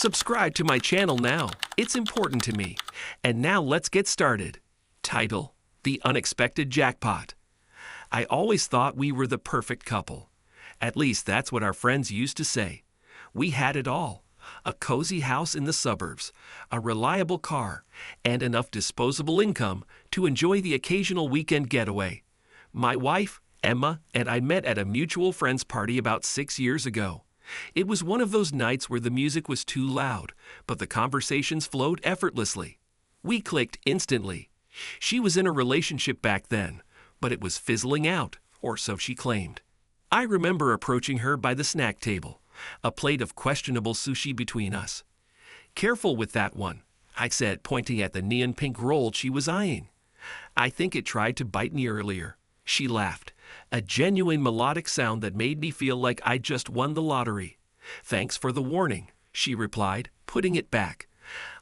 Subscribe to my channel now. It's important to me. And now let's get started. Title: The Unexpected Jackpot. I always thought we were the perfect couple. At least that's what our friends used to say. We had it all: a cozy house in the suburbs, a reliable car, and enough disposable income to enjoy the occasional weekend getaway. My wife, Emma, and I met at a mutual friend's party about 6 years ago. It was one of those nights where the music was too loud, but the conversations flowed effortlessly. We clicked instantly. She was in a relationship back then, but it was fizzling out, or so she claimed. I remember approaching her by the snack table, a plate of questionable sushi between us. "Careful with that one," I said, pointing at the neon pink roll she was eyeing. "I think it tried to bite me earlier." She laughed, a genuine melodic sound that made me feel like I'd just won the lottery. "Thanks for the warning," she replied, putting it back.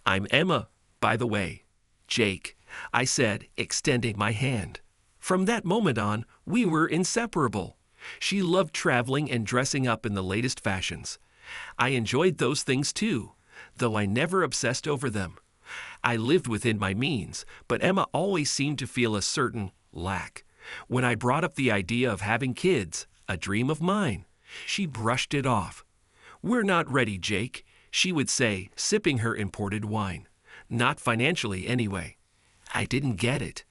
"I'm Emma, by the way." "Jake," I said, extending my hand. From that moment on, we were inseparable. She loved traveling and dressing up in the latest fashions. I enjoyed those things too, though I never obsessed over them. I lived within my means, but Emma always seemed to feel a certain lack. When I brought up the idea of having kids, a dream of mine, she brushed it off. "We're not ready, Jake," she would say, sipping her imported wine. "Not financially, anyway." I didn't get it.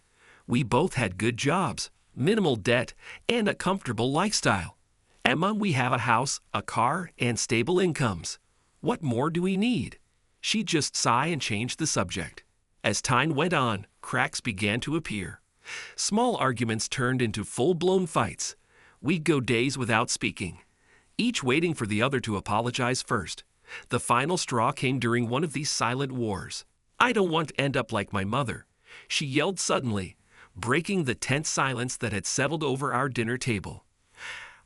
We both had good jobs, minimal debt, and a comfortable lifestyle. "Emma, we have a house, a car, and stable incomes. What more do we need?" She'd just sigh and change the subject. As time went on, cracks began to appear. Small arguments turned into full-blown fights. We'd go days without speaking, each waiting for the other to apologize first. The final straw came during one of these silent wars. "I don't want to end up like my mother," she yelled suddenly, breaking the tense silence that had settled over our dinner table.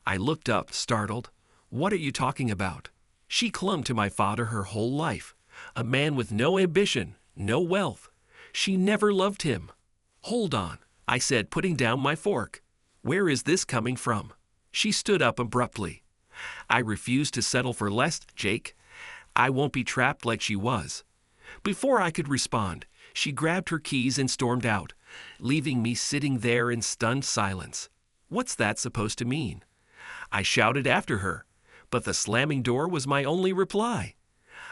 I looked up, startled. "What are you talking about?" She clung to my father her whole life, a man with no ambition, no wealth. She never loved him. "Hold on," I said, putting down my fork. "Where is this coming from?" She stood up abruptly. "I refuse to settle for less, Jake. I won't be trapped like she was." Before I could respond, she grabbed her keys and stormed out, leaving me sitting there in stunned silence. What's that supposed to mean? I shouted after her, but the slamming door was my only reply.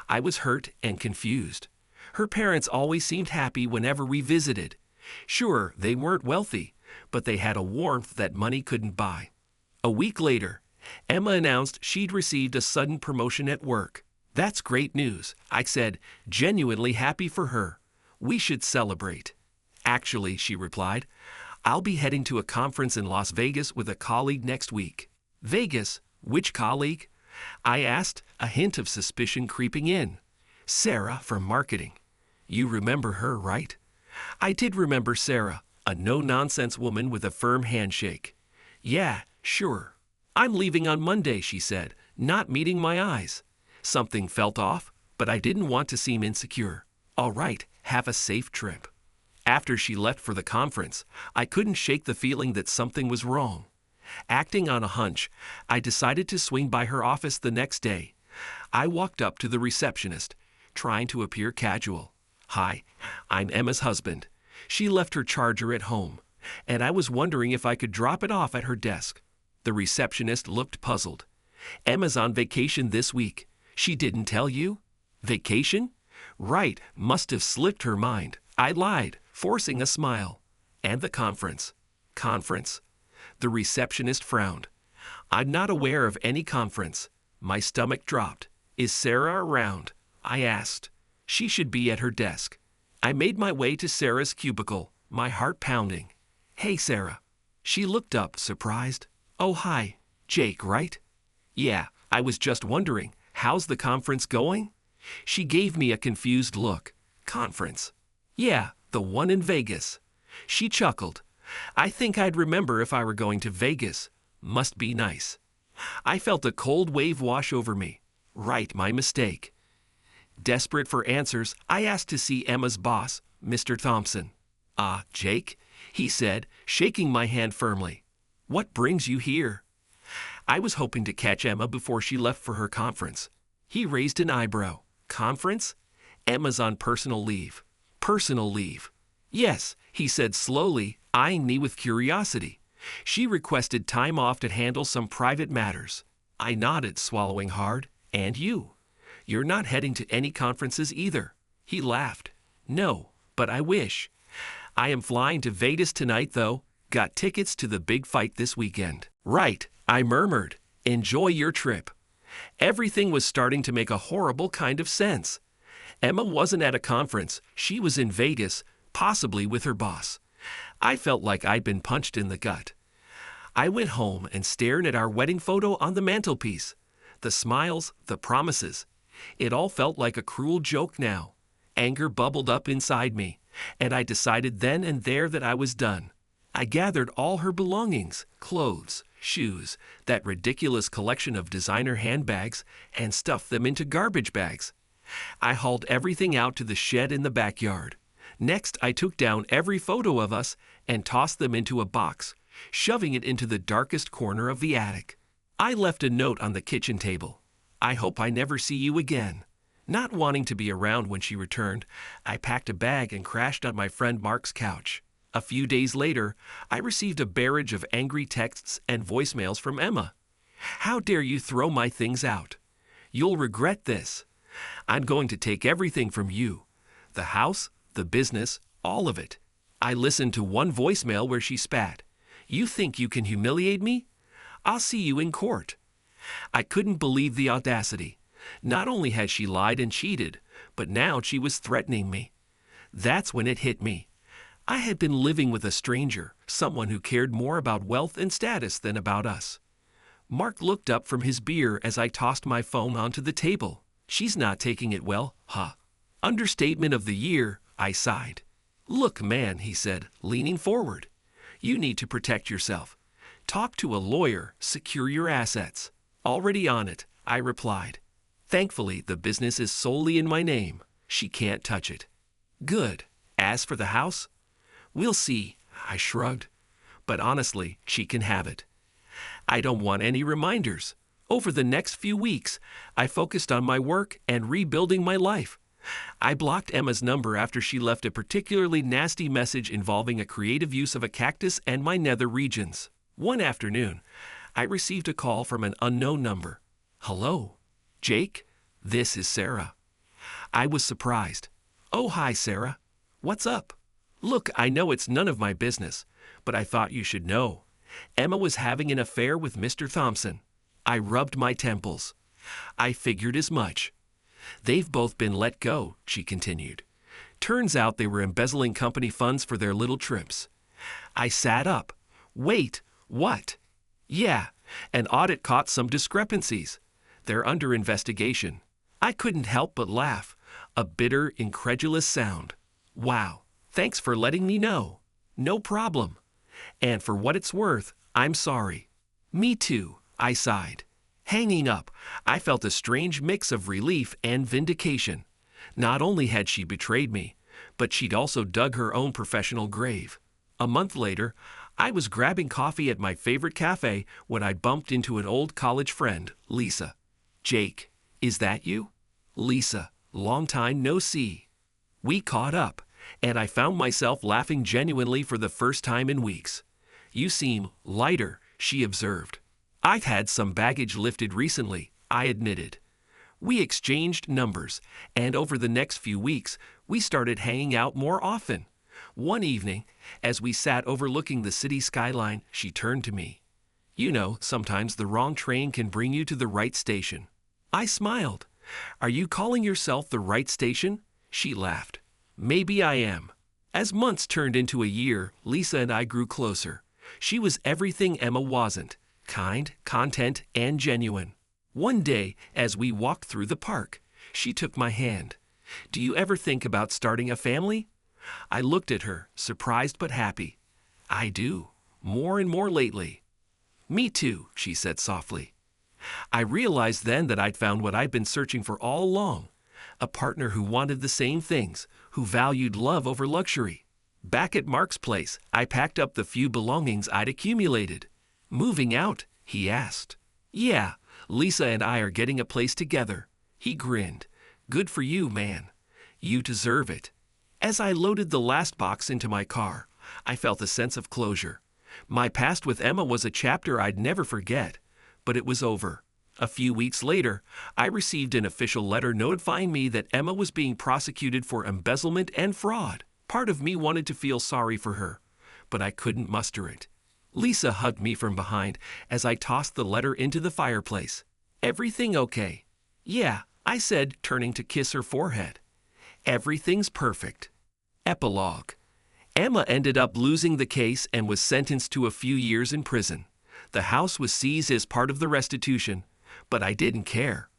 I was hurt and confused. Her parents always seemed happy whenever we visited. Sure, they weren't wealthy, but they had a warmth that money couldn't buy. A week later, Emma announced she'd received a sudden promotion at work. "That's great news," I said, genuinely happy for her. "We should celebrate." "Actually," she replied, "I'll be heading to a conference in Las Vegas with a colleague next week." "Vegas? Which colleague?" I asked, a hint of suspicion creeping in. "Sarah from marketing. You remember her, right?" I did remember Sarah, a no-nonsense woman with a firm handshake. "Yeah, sure. I'm leaving on Monday," she said, not meeting my eyes. Something felt off, but I didn't want to seem insecure. "All right, have a safe trip." After she left for the conference, I couldn't shake the feeling that something was wrong. Acting on a hunch, I decided to swing by her office the next day. I walked up to the receptionist, trying to appear casual. "Hi, I'm Emma's husband. She left her charger at home, and I was wondering if I could drop it off at her desk." The receptionist looked puzzled. "Emma's on vacation this week. She didn't tell you?" "Vacation?" Right, must have slipped her mind. I lied, forcing a smile. "And the conference." "Conference?" The receptionist frowned. "I'm not aware of any conference." My stomach dropped. "Is Sarah around?" I asked. "She should be at her desk." I made my way to Sarah's cubicle, my heart pounding. "Hey, Sarah." She looked up, surprised. "Oh, hi. Jake, right?" "Yeah, I was just wondering, how's the conference going?" She gave me a confused look. "Conference?" "Yeah, the one in Vegas." She chuckled. "I think I'd remember if I were going to Vegas. Must be nice." I felt a cold wave wash over me. Right, my mistake. Desperate for answers, I asked to see Emma's boss, Mr. Thompson. "Ah, Jake," he said, shaking my hand firmly. "What brings you here?" I was hoping to catch Emma before she left for her conference. He raised an eyebrow. conference? Emma's on personal leave. Personal leave. Yes, he said slowly, eyeing me with curiosity. She requested time off to handle some private matters. I nodded, swallowing hard. And you? You're not heading to any conferences either. He laughed. No, but I wish. I am flying to Vegas tonight, though. Got tickets to the big fight this weekend. Right, I murmured. Enjoy your trip. Everything was starting to make a horrible kind of sense. Emma wasn't at a conference. She was in Vegas, possibly with her boss. I felt like I'd been punched in the gut. I went home and stared at our wedding photo on the mantelpiece. The smiles, the promises. It all felt like a cruel joke now. Anger bubbled up inside me, and I decided then and there that I was done. I gathered all her belongings, clothes, shoes, that ridiculous collection of designer handbags, and stuffed them into garbage bags. I hauled everything out to the shed in the backyard. Next, I took down every photo of us and tossed them into a box, shoving it into the darkest corner of the attic. I left a note on the kitchen table. I hope I never see you again. Not wanting to be around when she returned, I packed a bag and crashed on my friend Mark's couch. A few days later, I received a barrage of angry texts and voicemails from Emma. How dare you throw my things out? You'll regret this. I'm going to take everything from you. The house, the business, all of it. I listened to one voicemail where she spat. You think you can humiliate me? I'll see you in court. I couldn't believe the audacity. Not only had she lied and cheated, but now she was threatening me. That's when it hit me. I had been living with a stranger, someone who cared more about wealth and status than about us. Mark looked up from his beer as I tossed my phone onto the table. She's not taking it well, huh? Understatement of the year, I sighed. Look, man, he said, leaning forward. You need to protect yourself. Talk to a lawyer, secure your assets. Already on it, I replied. Thankfully, the business is solely in my name. She can't touch it. Good. As for the house? We'll see, I shrugged. But honestly, she can have it. I don't want any reminders. Over the next few weeks, I focused on my work and rebuilding my life. I blocked Emma's number after she left a particularly nasty message involving a creative use of a cactus and my nether regions. One afternoon, I received a call from an unknown number. Hello, Jake? This is Sarah. I was surprised. Oh, hi, Sarah. What's up? Look, I know it's none of my business, but I thought you should know. Emma was having an affair with Mr. Thompson. I rubbed my temples. I figured as much. They've both been let go, she continued. Turns out they were embezzling company funds for their little trips. I sat up. Wait, what? Yeah, an audit caught some discrepancies. They're under investigation. I couldn't help but laugh. A bitter, incredulous sound. Wow, thanks for letting me know. No problem. And for what it's worth, I'm sorry. Me too, I sighed. Hanging up, I felt a strange mix of relief and vindication. Not only had she betrayed me, but she'd also dug her own professional grave. A month later, I was grabbing coffee at my favorite cafe when I bumped into an old college friend, Lisa. Jake, is that you? Lisa, long time no see. We caught up, and I found myself laughing genuinely for the first time in weeks. You seem lighter, she observed. I've had some baggage lifted recently, I admitted. We exchanged numbers, and over the next few weeks, we started hanging out more often. One evening, as we sat overlooking the city skyline, she turned to me. You know, sometimes the wrong train can bring you to the right station. I smiled. Are you calling yourself the right station? She laughed. Maybe I am. As months turned into a year, Lisa and I grew closer. She was everything Emma wasn't. Kind, content, and genuine. One day, as we walked through the park, she took my hand. Do you ever think about starting a family? I looked at her, surprised but happy. I do. More and more lately. Me too, she said softly. I realized then that I'd found what I'd been searching for all along. A partner who wanted the same things, who valued love over luxury. Back at Mark's place, I packed up the few belongings I'd accumulated. Moving out? He asked. Yeah, Lisa and I are getting a place together. He grinned. Good for you, man. You deserve it. As I loaded the last box into my car, I felt a sense of closure. My past with Emma was a chapter I'd never forget, but it was over. A few weeks later, I received an official letter notifying me that Emma was being prosecuted for embezzlement and fraud. Part of me wanted to feel sorry for her, but I couldn't muster it. Lisa hugged me from behind as I tossed the letter into the fireplace. Everything okay? Yeah, I said, turning to kiss her forehead. Everything's perfect. Epilogue. Emma ended up losing the case and was sentenced to a few years in prison. The house was seized as part of the restitution, but I didn't care.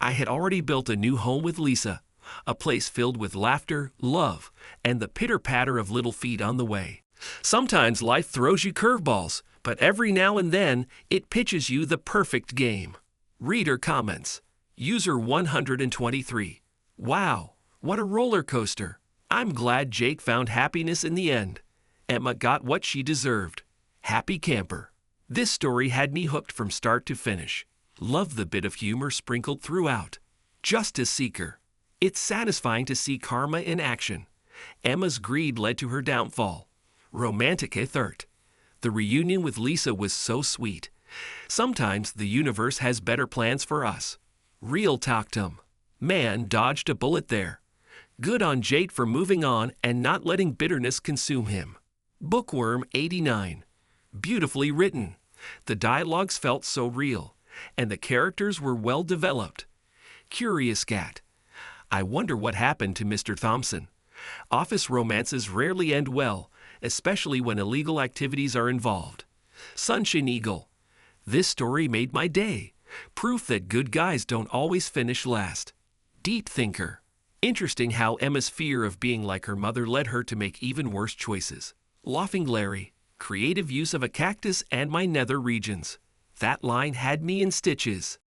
I had already built a new home with Lisa, a place filled with laughter, love, and the pitter-patter of little feet on the way. Sometimes life throws you curveballs, but every now and then it pitches you the perfect game. Reader comments. User 123. Wow, what a roller coaster. I'm glad Jake found happiness in the end. Emma got what she deserved. Happy camper. This story had me hooked from start to finish. Love the bit of humor sprinkled throughout. Justice seeker. It's satisfying to see karma in action. Emma's greed led to her downfall. Romantic ethert. The reunion with Lisa was so sweet. Sometimes the universe has better plans for us. Real talktum. Man dodged a bullet there. Good on Jake for moving on and not letting bitterness consume him. Bookworm 89. Beautifully written. The dialogues felt so real, and the characters were well developed. Curious cat. I wonder what happened to Mr. Thompson. Office romances rarely end well, especially when illegal activities are involved. Sunshine Eagle. This story made my day. Proof that good guys don't always finish last. Deep thinker. Interesting how Emma's fear of being like her mother led her to make even worse choices. Laughing Larry. Creative use of a cactus and my nether regions. That line had me in stitches.